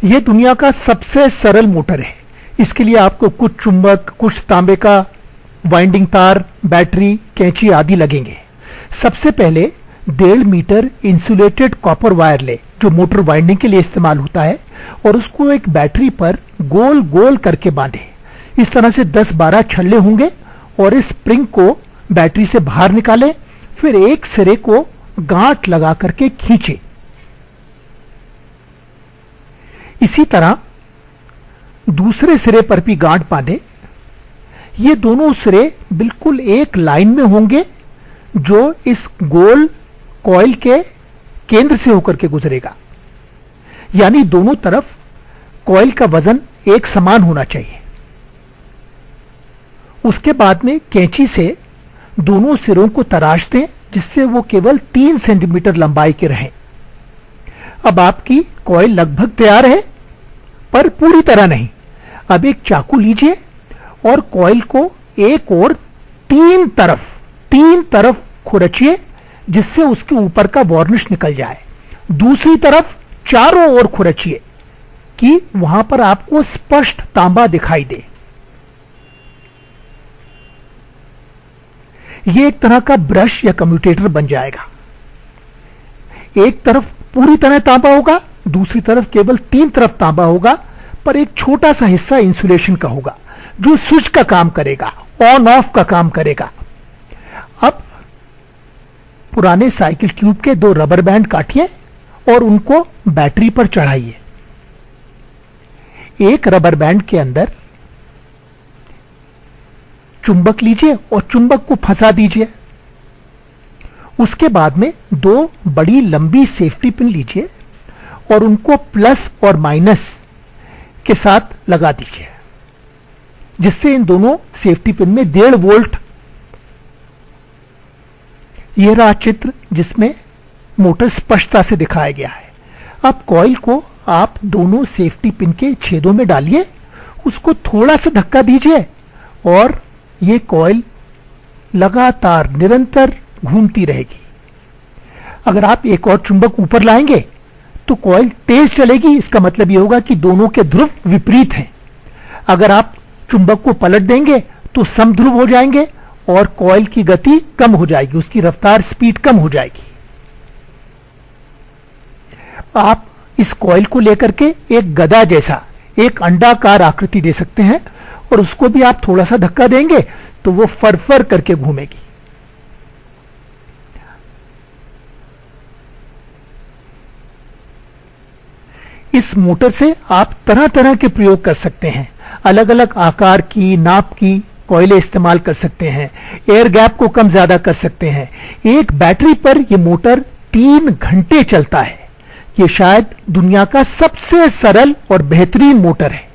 यह दुनिया का सबसे सरल मोटर है। इसके लिए आपको कुछ चुंबक, कुछ तांबे का वाइंडिंग तार, बैटरी, कैंची आदि लगेंगे। सबसे पहले 1.5 मीटर इंसुलेटेड कॉपर वायर ले, जो मोटर वाइंडिंग के लिए इस्तेमाल होता है, और उसको एक बैटरी पर गोल गोल करके बांधे। इस तरह से 10-12 छल्ले होंगे और इस स्प्रिंग को बैटरी से बाहर निकालें। फिर एक सिरे को गांठ लगा करके खींचे। इसी तरह दूसरे सिरे पर भी गांठ बांधे। ये दोनों सिरे बिल्कुल एक लाइन में होंगे, जो इस गोल कॉइल के केंद्र से होकर के गुजरेगा। यानी दोनों तरफ कॉइल का वजन एक समान होना चाहिए। उसके बाद में कैंची से दोनों सिरों को तराश दें, जिससे वो केवल 3 सेंटीमीटर लंबाई के रहें। अब आपकी कॉइल लगभग तैयार है, पर पूरी तरह नहीं। अब एक चाकू लीजिए और कॉइल को एक और तीन तरफ खुरचिए, जिससे उसके ऊपर का वार्निश निकल जाए। दूसरी तरफ चारों ओर खुरचिए कि वहां पर आपको स्पष्ट तांबा दिखाई दे। यह एक तरह का ब्रश या कम्यूटेटर बन जाएगा। एक तरफ पूरी तरह तांबा होगा, दूसरी तरफ केवल 3 तरफ तांबा होगा, पर एक छोटा सा हिस्सा इंसुलेशन का होगा, जो स्विच का काम करेगा, ऑन ऑफ का काम करेगा। अब पुराने साइकिल ट्यूब के 2 रबर बैंड काटिए और उनको बैटरी पर चढ़ाइए। एक रबर बैंड के अंदर चुंबक लीजिए और चुंबक को फंसा दीजिए। उसके बाद में 2 बड़ी लंबी सेफ्टी पिन लीजिए और उनको प्लस और माइनस के साथ लगा दीजिए, जिससे इन दोनों सेफ्टी पिन में 1.5 वोल्ट। यह रहा चित्र जिसमें मोटर स्पष्टता से दिखाया गया है। अब कॉइल को आप दोनों सेफ्टी पिन के छेदों में डालिए, उसको थोड़ा सा धक्का दीजिए और यह कॉइल लगातार निरंतर घूमती रहेगी। अगर आप एक और चुंबक ऊपर लाएंगे तो कॉइल तेज चलेगी। इसका मतलब यह होगा कि दोनों के ध्रुव विपरीत हैं। अगर आप चुंबक को पलट देंगे तो समध्रुव हो जाएंगे और कॉइल की गति कम हो जाएगी, उसकी रफ्तार स्पीड कम हो जाएगी। आप इस कॉइल को लेकर के एक गदा जैसा, एक अंडाकार आकृति दे सकते हैं और उसको भी आप थोड़ा सा धक्का देंगे तो वो फरफर करके घूमेगी। इस मोटर से आप तरह तरह के प्रयोग कर सकते हैं। अलग अलग आकार की, नाप की कॉइलें इस्तेमाल कर सकते हैं। एयर गैप को कम ज्यादा कर सकते हैं। एक बैटरी पर यह मोटर 3 घंटे चलता है। यह शायद दुनिया का सबसे सरल और बेहतरीन मोटर है।